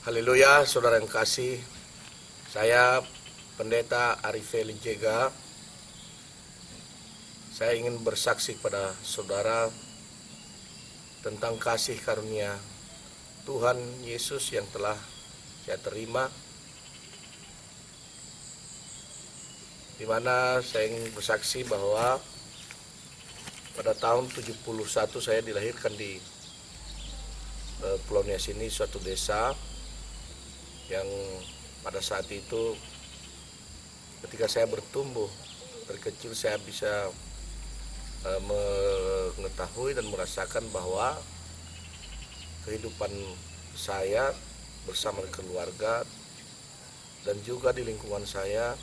Haleluya, saudara yang kasih. Saya Pendeta Arife Lijega. Saya ingin bersaksi kepada saudara tentang kasih karunia Tuhan Yesus yang telah saya terima, di mana saya ingin bersaksi bahwa pada tahun 71 saya dilahirkan di Pulau Nias ini, suatu desa yang pada saat itu ketika saya bertumbuh dari kecil saya bisa mengetahui dan merasakan bahwa kehidupan saya bersama keluarga dan juga di lingkungan saya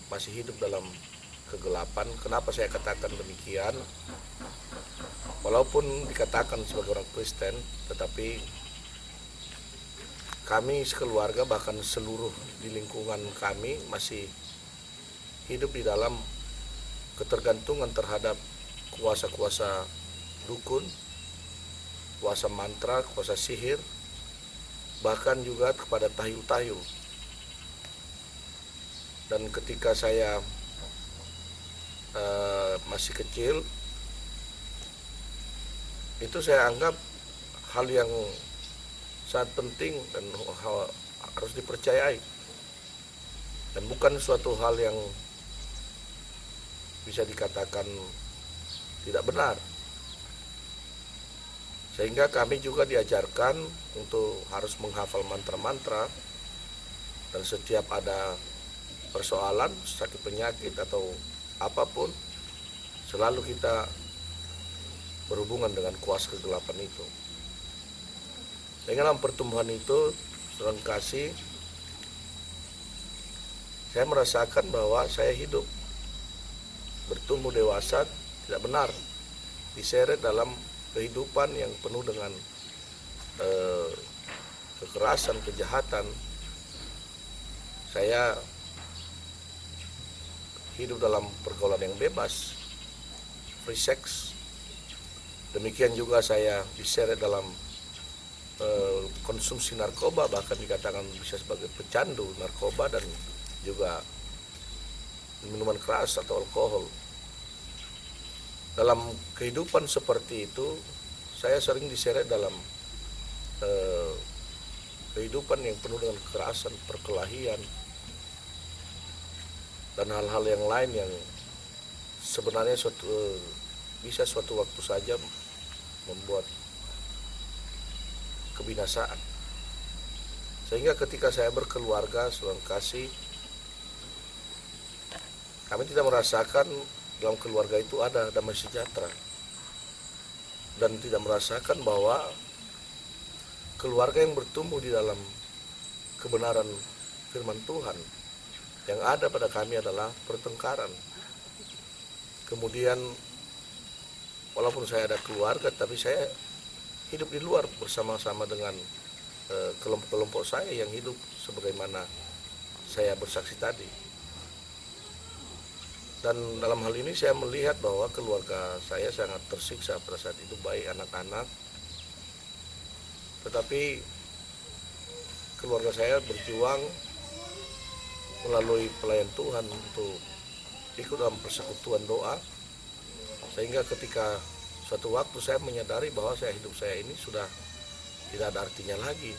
masih hidup dalam kegelapan. Kenapa saya katakan demikian? Walaupun dikatakan sebagai orang Kristen, tetapi kami sekeluarga bahkan seluruh di lingkungan kami masih hidup di dalam ketergantungan terhadap kuasa-kuasa dukun, kuasa mantra, kuasa sihir, bahkan juga kepada tahyul-tahyul. Dan ketika saya masih kecil, itu saya anggap hal yang sangat penting dan harus dipercayai, dan bukan suatu hal yang bisa dikatakan tidak benar. Sehingga kami juga diajarkan untuk harus menghafal mantra-mantra, dan setiap ada persoalan, sakit penyakit atau apapun, selalu kita berhubungan dengan kuasa kegelapan itu. Dalam pertumbuhan itu, saudara kasih, saya merasakan bahwa saya hidup bertumbuh dewasa tidak benar, diseret dalam kehidupan yang penuh dengan kekerasan, kejahatan. Saya hidup dalam pergaulan yang bebas, free sex. Demikian juga saya diseret dalam konsumsi narkoba, bahkan dikatakan bisa sebagai pecandu narkoba dan juga minuman keras atau alkohol. Dalam kehidupan seperti itu, saya sering diseret dalam kehidupan yang penuh dengan kekerasan, perkelahian, dan hal-hal yang lain yang sebenarnya bisa suatu waktu saja membuat kebinasaan. Sehingga ketika saya berkeluarga, saudara kasih, kami tidak merasakan dalam keluarga itu ada damai sejahtera, dan tidak merasakan bahwa keluarga yang bertumbuh di dalam kebenaran firman Tuhan. Yang ada pada kami adalah pertengkaran. Kemudian walaupun saya ada keluarga, tapi saya hidup di luar bersama-sama dengan kelompok-kelompok saya yang hidup sebagaimana saya bersaksi tadi. Dan dalam hal ini saya melihat bahwa keluarga saya sangat tersiksa pada saat itu, baik anak-anak, tetapi keluarga saya berjuang melalui pelayan Tuhan untuk ikut dalam persekutuan doa, sehingga ketika suatu waktu saya menyadari bahwa hidup saya ini sudah tidak ada artinya lagi.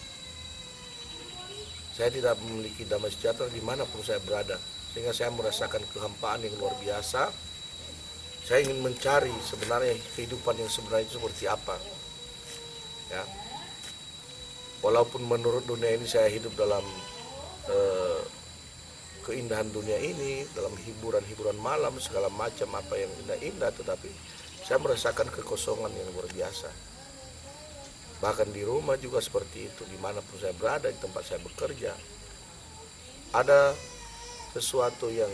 Saya tidak memiliki damai sejahtera dimanapun saya berada, sehingga saya merasakan kehampaan yang luar biasa. Saya ingin mencari sebenarnya kehidupan yang sebenarnya itu seperti apa. Ya, walaupun menurut dunia ini saya hidup dalam keindahan dunia ini, dalam hiburan-hiburan malam, segala macam apa yang indah-indah, tetapi saya merasakan kekosongan yang luar biasa. Bahkan di rumah juga seperti itu, dimanapun saya berada, di tempat saya bekerja, ada sesuatu yang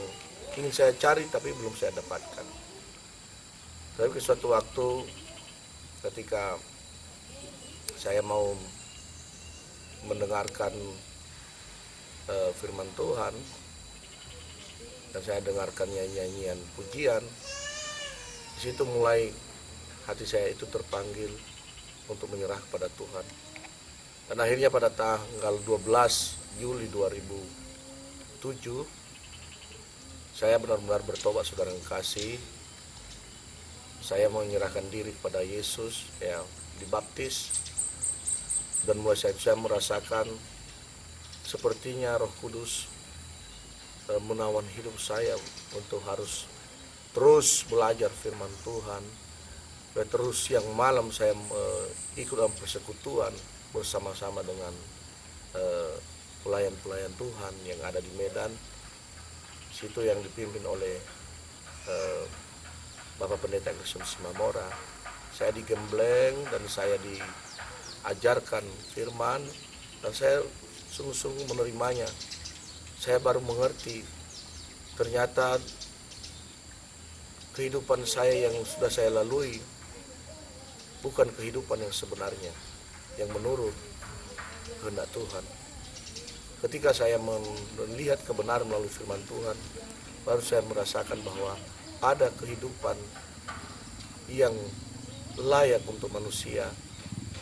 ingin saya cari tapi belum saya dapatkan. Tapi suatu waktu ketika saya mau mendengarkan firman Tuhan, dan saya dengarkan nyanyian pujian, di situ mulai hati saya itu terpanggil untuk menyerah kepada Tuhan. Dan akhirnya pada tanggal 12 Juli 2007 saya benar-benar bertobat, saudara yang kasih. Saya menyerahkan diri kepada Yesus, ya, dibaptis, dan mulai saya merasakan sepertinya Roh Kudus menawan hidup saya untuk harus terus belajar firman Tuhan. Dan terus siang malam saya ikut dalam persekutuan bersama-sama dengan pelayan-pelayan Tuhan yang ada di Medan. Situ yang dipimpin oleh Bapak Pendeta Gerson Simamora. Saya digembleng dan saya diajarkan firman, dan saya sungguh-sungguh menerimanya. Saya baru mengerti ternyata kehidupan saya yang sudah saya lalui bukan kehidupan yang sebenarnya, yang menurut kehendak Tuhan. Ketika saya melihat kebenaran melalui firman Tuhan, baru saya merasakan bahwa ada kehidupan yang layak untuk manusia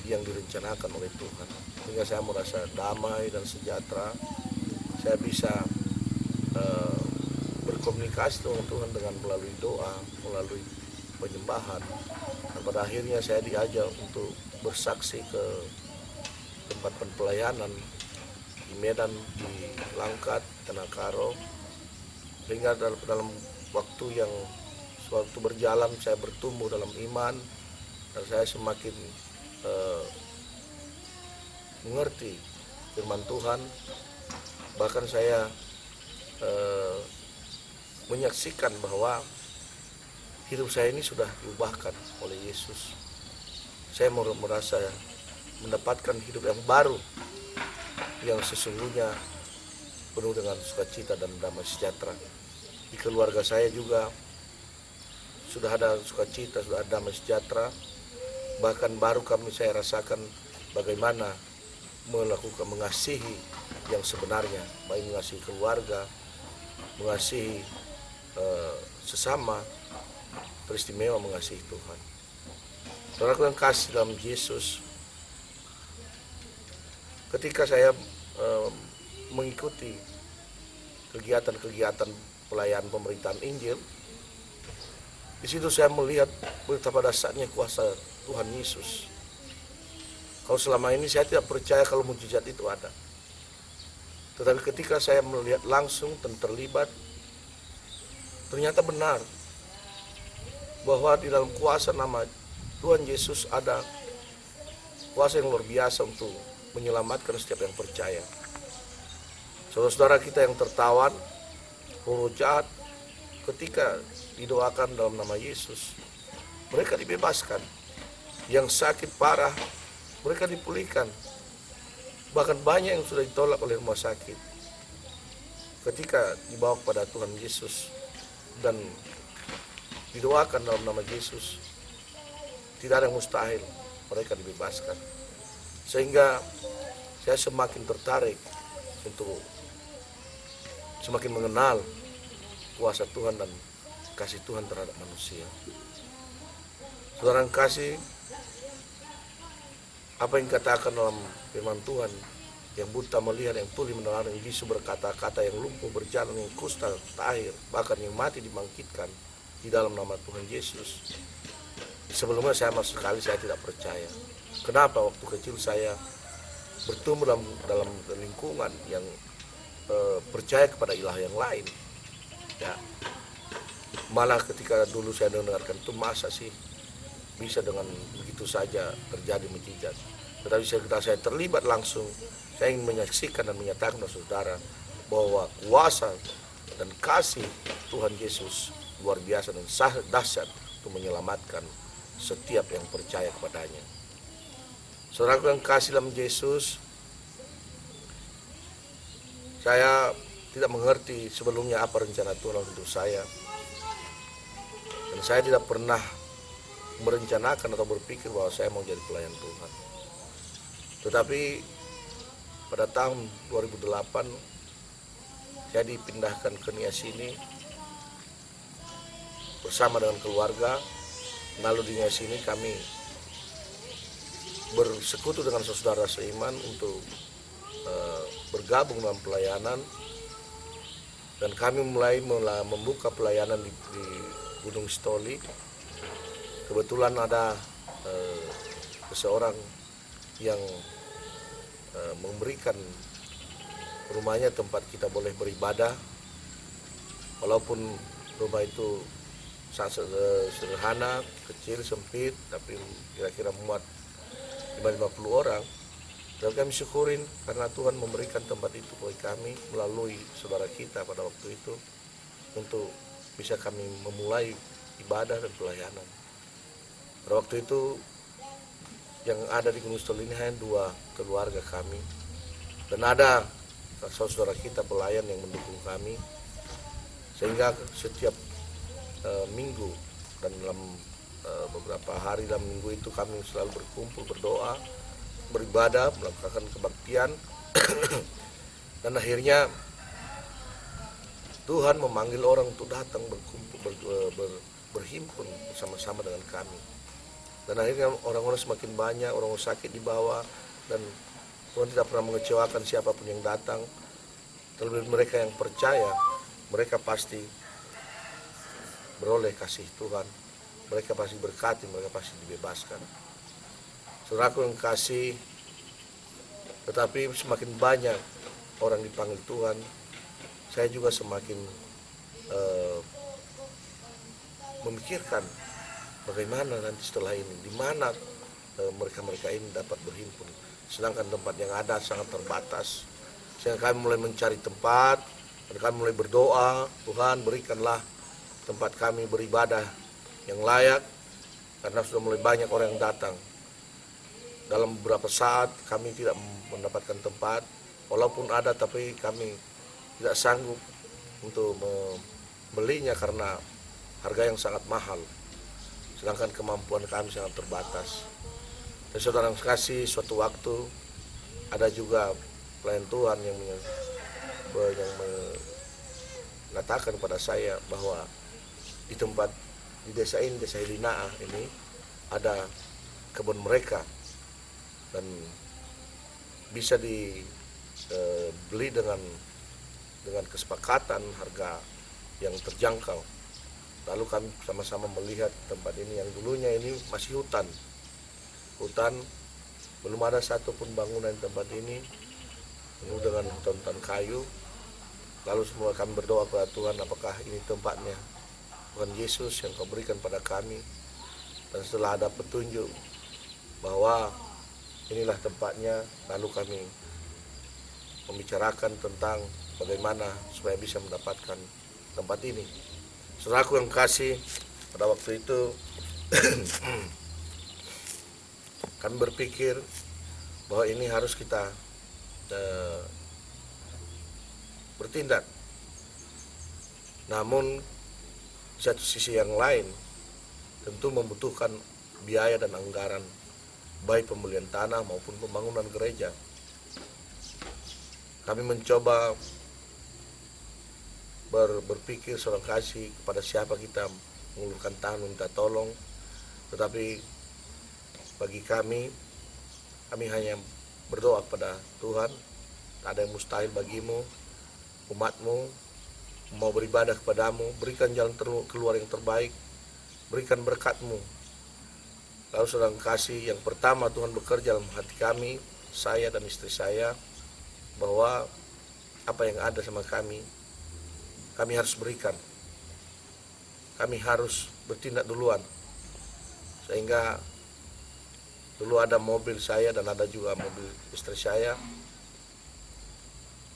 yang direncanakan oleh Tuhan. Sehingga saya merasa damai dan sejahtera. Saya bisa berkomunikasi dengan Tuhan dengan melalui doa, melalui penyembahan. Dan pada akhirnya saya diajak untuk bersaksi ke tempat pelayanan di Medan, di Langkat, Tanakaro. Sehingga dalam waktu berjalan saya bertumbuh dalam iman, dan saya semakin mengerti firman Tuhan. Bahkan saya menyaksikan bahwa hidup saya ini sudah diubahkan oleh Yesus. Saya merasa mendapatkan hidup yang baru, yang sesungguhnya penuh dengan sukacita dan damai sejahtera. Di keluarga saya juga sudah ada sukacita, sudah ada damai sejahtera. Bahkan baru saya rasakan bagaimana mengasihi yang sebenarnya, baik mengasihi keluarga, mengasihi sesama, teristimewa mengasihi Tuhan. Saudaraku yang kasih dalam Yesus, ketika saya mengikuti kegiatan-kegiatan pelayanan pemberitaan Injil, di situ saya melihat betapa dahsyatnya kuasa Tuhan Yesus. Kalau selama ini saya tidak percaya kalau mukjizat itu ada. Tetapi ketika saya melihat langsung dan terlibat, ternyata benar bahwa di dalam kuasa nama Tuhan Yesus ada kuasa yang luar biasa untuk menyelamatkan setiap yang percaya. Saudara-saudara kita yang tertawan, roh jahat, ketika didoakan dalam nama Yesus, mereka dibebaskan. Yang sakit parah, mereka dipulihkan. Bahkan banyak yang sudah ditolak oleh rumah sakit, ketika dibawa kepada Tuhan Yesus dan didoakan dalam nama Yesus, tidak ada yang mustahil, mereka dibebaskan. Sehingga saya semakin tertarik untuk semakin mengenal kuasa Tuhan dan kasih Tuhan terhadap manusia. Saudara yang kasih, apa yang dikatakan dalam firman Tuhan, yang buta melihat, yang tuli mendengar, yang bisu berkata-kata, yang lumpuh berjalan, yang kusta tahir, bahkan yang mati dibangkitkan di dalam nama Tuhan Yesus. Sebelumnya saya sama sekali saya tidak percaya. Kenapa? Waktu kecil saya bertumbuh dalam lingkungan yang percaya kepada ilah yang lain. Ya. Malah ketika dulu saya dengarkan itu, masa sih bisa dengan begitu saja terjadi mukjizat. Tetapi setelah saya terlibat langsung, saya ingin menyaksikan dan menyatakan kepada saudara bahwa kuasa dan kasih Tuhan Yesus luar biasa dan dahsyat untuk menyelamatkan setiap yang percaya kepadanya. Saudaraku yang kasih dalam Yesus, saya tidak mengerti sebelumnya apa rencana Tuhan untuk saya. Dan saya tidak pernah merencanakan atau berpikir bahwa saya mau jadi pelayan Tuhan. Tetapi pada tahun 2008 saya dipindahkan ke Nias ini bersama dengan keluarga. Lalu di Nias ini kami bersekutu dengan saudara seiman untuk bergabung dalam pelayanan, dan kami mulai membuka pelayanan di Gunung Stoli. Kebetulan ada seseorang yang memberikan rumahnya tempat kita boleh beribadah, walaupun rumah itu sangat sederhana, kecil, sempit, tapi kira-kira muat 50 orang. Dan kami syukurin karena Tuhan memberikan tempat itu bagi kami melalui saudara kita pada waktu itu untuk bisa kami memulai ibadah dan pelayanan. Pada waktu itu yang ada di Gunung Stoli ini hanya 2 keluarga kami, dan ada saudara kita pelayan yang mendukung kami, sehingga setiap minggu dan dalam beberapa hari dalam minggu itu kami selalu berkumpul, berdoa, beribadah, melakukan kebaktian. Dan akhirnya Tuhan memanggil orang untuk datang berkumpul, berhimpun bersama-sama dengan kami. Dan akhirnya orang-orang semakin banyak, orang sakit dibawa, dan Tuhan tidak pernah mengecewakan siapapun yang datang. Terlebih mereka yang percaya, mereka pasti beroleh kasih Tuhan, mereka pasti berkati, mereka pasti dibebaskan. Saudaraku yang kasih, tetapi semakin banyak orang dipanggil Tuhan, saya juga semakin memikirkan bagaimana nanti setelah ini, di mana mereka-mereka ini dapat berhimpun. Sedangkan tempat yang ada sangat terbatas. Sehingga kami mulai mencari tempat, dan kami mulai berdoa, Tuhan berikanlah tempat kami beribadah yang layak, karena sudah mulai banyak orang yang datang. Dalam beberapa saat kami tidak mendapatkan tempat, walaupun ada tapi kami tidak sanggup untuk membelinya karena harga yang sangat mahal, sedangkan kemampuan kami sangat terbatas. Dan saudara yang kasih, suatu waktu ada juga pelayan Tuhan yang mengatakan kepada saya bahwa di tempat di desa ini, desa Helinaa ini, ada kebun mereka dan bisa dibeli dengan kesepakatan harga yang terjangkau. Lalu kami sama-sama melihat tempat ini yang dulunya ini masih hutan, belum ada satupun bangunan tempat ini, penuh dengan hutan-hutan kayu. Lalu semua kami berdoa kepada Tuhan, apakah ini tempatnya Tuhan Yesus yang kau berikan pada kami. Dan setelah ada petunjuk bahwa inilah tempatnya, lalu kami membicarakan tentang bagaimana supaya bisa mendapatkan tempat ini. Saudaraku yang kasih, pada waktu itu kami berpikir bahwa ini harus kita bertindak. Namun di satu sisi yang lain tentu membutuhkan biaya dan anggaran, baik pembelian tanah maupun pembangunan gereja. Kami mencoba berpikir seorang kasih kepada siapa kita mengulurkan tangan minta tolong, tetapi bagi kami hanya berdoa kepada Tuhan. Tak ada yang mustahil bagimu, umatmu mau beribadah kepadamu, berikan jalan keluar yang terbaik, berikan berkat-Mu. Lalu saudara kasih, yang pertama Tuhan bekerja dalam hati kami, saya dan istri saya, bahwa apa yang ada sama kami harus berikan. Kami harus bertindak duluan. Sehingga dulu ada mobil saya dan ada juga mobil istri saya.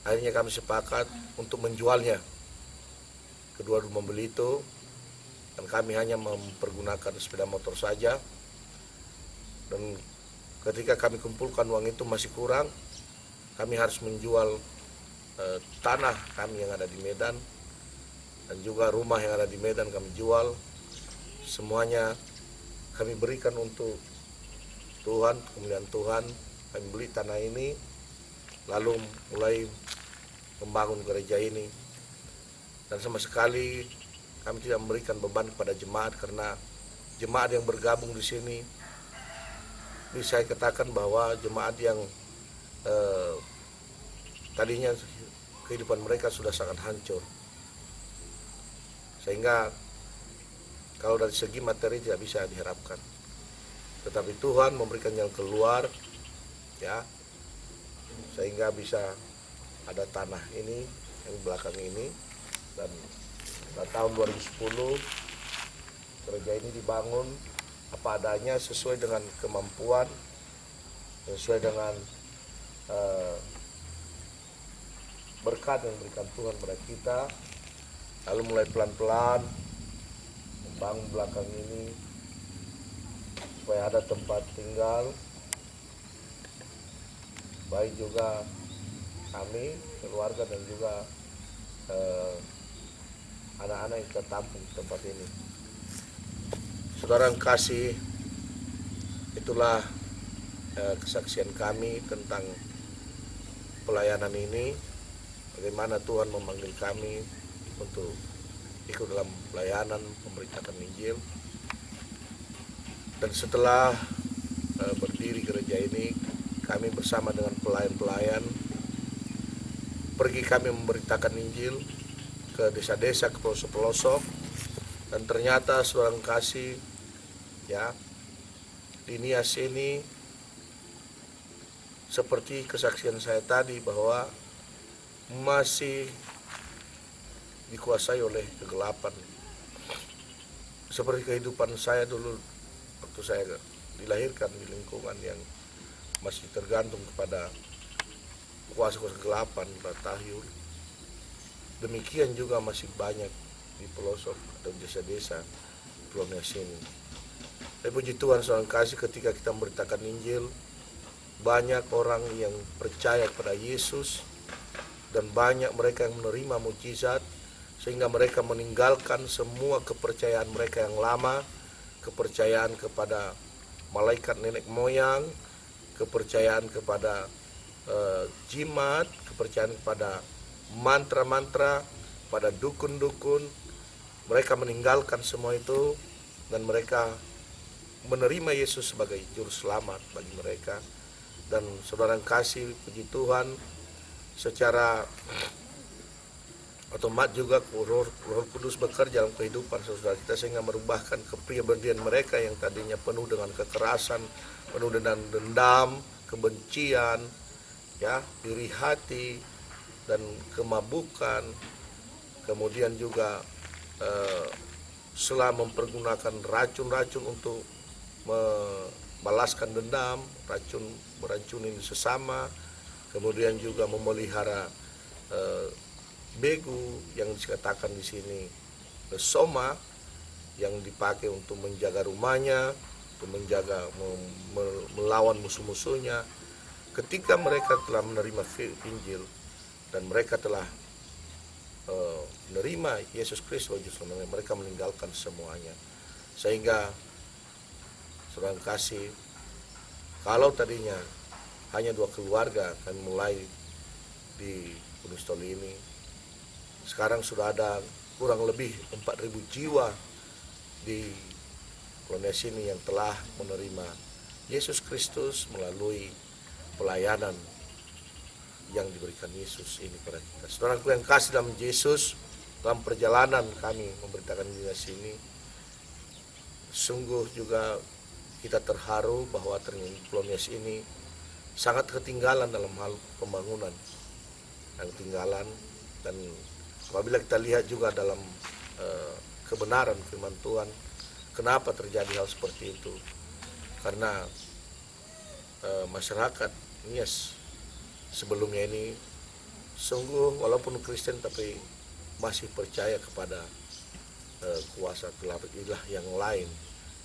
Akhirnya kami sepakat untuk menjualnya, kedua mobil itu, dan kami hanya mempergunakan sepeda motor saja. Dan ketika kami kumpulkan uang itu masih kurang, kami harus menjual tanah kami yang ada di Medan, dan juga rumah yang ada di Medan kami jual. Semuanya kami berikan untuk Tuhan, kemuliaan Tuhan. Kami beli tanah ini, lalu mulai membangun gereja ini. Dan sama sekali kami tidak memberikan beban kepada jemaat, karena jemaat yang bergabung di sini bisa saya katakan bahwa jemaat yang tadinya kehidupan mereka sudah sangat hancur, sehingga kalau dari segi materi tidak bisa diharapkan. Tetapi Tuhan memberikan yang keluar, ya, sehingga bisa ada tanah ini yang belakang ini. Dan pada tahun 2010 gereja ini dibangun apa adanya, sesuai dengan kemampuan, sesuai dengan berkat yang diberikan Tuhan pada kita. Lalu mulai pelan-pelan membangun belakang ini supaya ada tempat tinggal, baik juga kami, keluarga, dan juga anak-anak yang kita tampung di tempat ini. Saudara yang kasih, itulah kesaksian kami tentang pelayanan ini, bagaimana Tuhan memanggil kami untuk ikut dalam pelayanan memberitakan Injil. Dan setelah berdiri gereja ini, kami bersama dengan pelayan-pelayan pergi kami memberitakan Injil ke desa-desa, ke pelosok-pelosok. Dan ternyata seorang kasih, ya, di Nias ini seperti kesaksian saya tadi bahwa masih dikuasai oleh kegelapan. Seperti kehidupan saya dulu waktu saya dilahirkan di lingkungan yang masih tergantung kepada kuasa-kuasa kegelapan, tahyul. Demikian juga masih banyak di pelosok atau desa-desa Pulau Nias ini. Tapi puji Tuhan, seorang kasih, ketika kita memberitakan Injil, banyak orang yang percaya kepada Yesus, dan banyak mereka yang menerima mukjizat, sehingga mereka meninggalkan semua kepercayaan mereka yang lama, kepercayaan kepada malaikat nenek moyang, kepercayaan kepada jimat, kepercayaan kepada mantra-mantra, pada dukun-dukun. Mereka meninggalkan semua itu dan mereka menerima Yesus sebagai juru selamat bagi mereka. Dan saudara kasih, puji Tuhan, secara otomatis juga Roh Kudus bekerja dalam kehidupan saudara kita, sehingga merubahkan kepribadian mereka yang tadinya penuh dengan kekerasan, penuh dengan dendam, kebencian, ya, iri hati, dan kemabukan. Kemudian juga setelah mempergunakan racun-racun untuk membalaskan dendam, meracunin sesama, kemudian juga memelihara begu yang dikatakan di sini soma, yang dipakai untuk menjaga rumahnya, untuk menjaga melawan musuh-musuhnya. Ketika mereka telah menerima Injil dan mereka telah menerima Yesus Kristus, mereka meninggalkan semuanya. Sehingga saudara kasih, kalau tadinya hanya 2 keluarga kami mulai di Gunung Stoli ini, sekarang sudah ada kurang lebih 4.000 jiwa di Pulau Nias ini yang telah menerima Yesus Kristus melalui pelayanan yang diberikan Yesus ini pada kita. Saudaraku yang kasih dalam Yesus, dalam perjalanan kami memberitakan Yesus ini, sungguh juga kita terharu bahwa Pulau Nias ini sangat ketinggalan dalam hal pembangunan, yang ketinggalan. Dan apabila kita lihat juga dalam kebenaran firman Tuhan, kenapa terjadi hal seperti itu? Karena masyarakat Nias sebelumnya ini sungguh walaupun Kristen tapi masih percaya kepada kuasa ilah yang lain.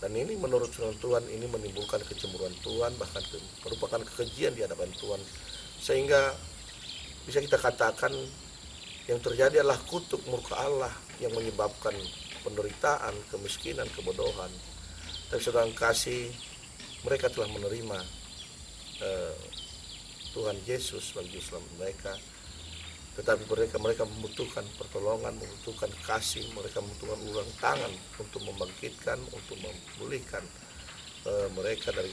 Dan ini menurut firman Tuhan ini menimbulkan kecemburuan Tuhan, bahkan merupakan kekejian di hadapan Tuhan. Sehingga bisa kita katakan yang terjadi adalah kutuk murka Allah yang menyebabkan penderitaan, kemiskinan, kebodohan. Tapi saudara kasih, mereka telah menerima Tuhan Yesus sebagai juru selamat mereka. Tetapi mereka membutuhkan pertolongan, membutuhkan kasih, mereka membutuhkan uluran tangan untuk membangkitkan, untuk memulihkan mereka dari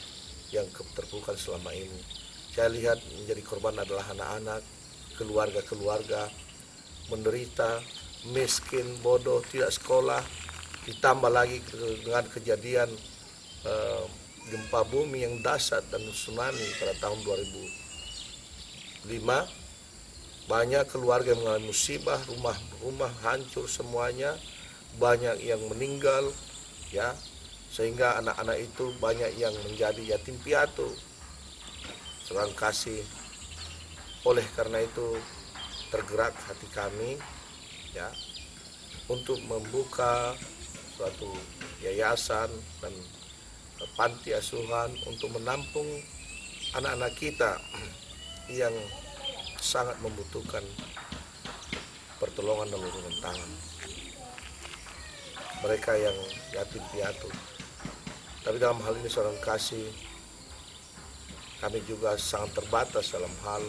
yang terpurukkan selama ini. Saya lihat menjadi korban adalah anak-anak, keluarga-keluarga menderita, miskin, bodoh, tidak sekolah, ditambah lagi dengan kejadian gempa bumi yang dahsyat dan tsunami pada tahun 2005. Banyak keluarga yang mengalami musibah, rumah hancur semuanya, banyak yang meninggal, ya, sehingga anak-anak itu banyak yang menjadi yatim piatu. Saudara kasih, oleh karena itu tergerak hati kami, ya, untuk membuka suatu yayasan dan panti asuhan untuk menampung anak-anak kita yang sangat membutuhkan pertolongan dan uluran tangan. Mereka yang yatim piatu. Tapi dalam hal ini seorang kasih, kami juga sangat terbatas dalam hal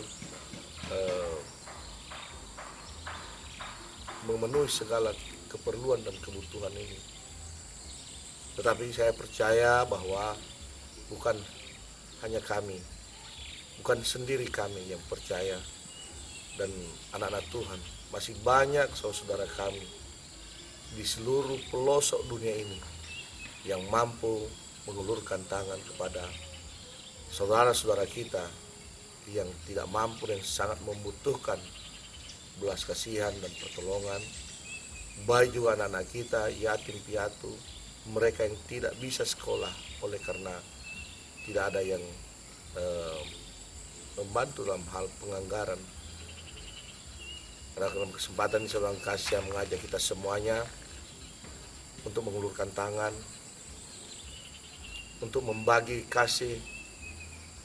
memenuhi segala keperluan dan kebutuhan ini. Tetapi saya percaya bahwa bukan hanya kami, bukan sendiri kami yang percaya, dan anak-anak Tuhan, masih banyak saudara kami di seluruh pelosok dunia ini yang mampu mengulurkan tangan kepada saudara-saudara kita yang tidak mampu dan sangat membutuhkan belas kasihan dan pertolongan. Baik juga anak-anak kita yatim piatu, mereka yang tidak bisa sekolah oleh karena tidak ada yang membantu dalam hal penganggaran. Dalam kesempatan ini seorang kasih mengajak kita semuanya untuk mengulurkan tangan, untuk membagi kasih,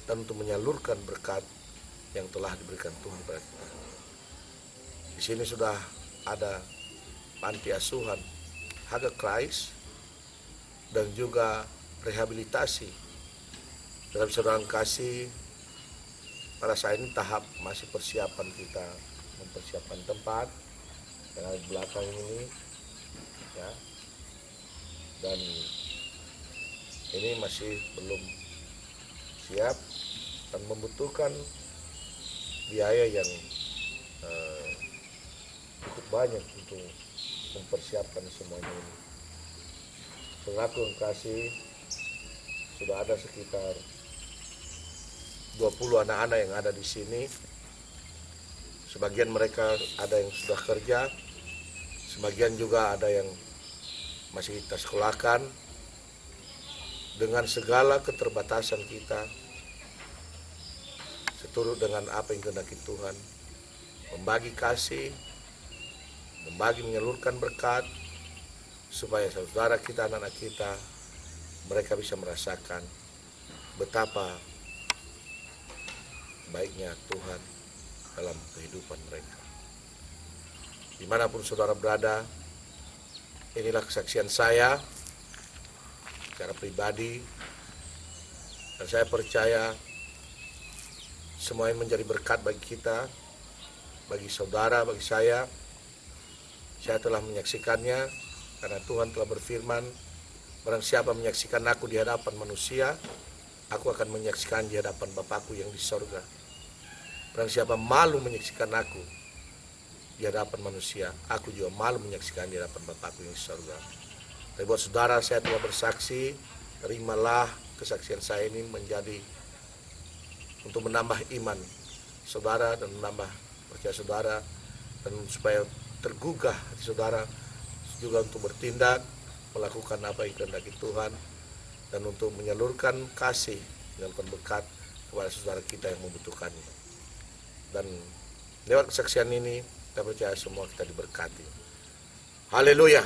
dan untuk menyalurkan berkat yang telah diberikan Tuhan kepada kita. Di sini sudah ada panti asuhan Haga Christ dan juga rehabilitasi. Dalam seorang kasih, pada saat ini tahap masih persiapan, kita mempersiapkan tempat yang ada di belakang ini, ya, dan ini masih belum siap dan membutuhkan biaya yang cukup banyak untuk mempersiapkan semuanya ini. Mengaku kasih, sudah ada sekitar 20 anak-anak yang ada di sini. Sebagian mereka ada yang sudah kerja, sebagian juga ada yang masih kita sekolahkan. Dengan segala keterbatasan kita, seturut dengan apa yang kehendaki Tuhan, membagi kasih, menyalurkan berkat, supaya saudara kita, anak-anak kita, mereka bisa merasakan betapa baiknya Tuhan dalam kehidupan mereka. Dimanapun saudara berada, inilah kesaksian saya secara pribadi, dan saya percaya semuanya menjadi berkat bagi kita, bagi saudara, bagi saya. Saya telah menyaksikannya karena Tuhan telah berfirman, barang siapa menyaksikan aku di hadapan manusia, aku akan menyaksikan di hadapan Bapakku yang di sorga. Barang siapa malu menyaksikan aku di hadapan manusia, aku juga malu menyaksikan di hadapan Bapakku yang di sorga. Tapi buat saudara, saya telah bersaksi, terimalah kesaksian saya ini menjadi untuk menambah iman saudara dan menambah percaya saudara, dan supaya tergugah hati saudara juga untuk bertindak, melakukan apa yang kehendaki Tuhan, dan untuk menyalurkan kasih, menyalurkan berkat kepada saudara kita yang membutuhkannya. Dan lewat kesaksian ini, kita percaya semua kita diberkati. Haleluya.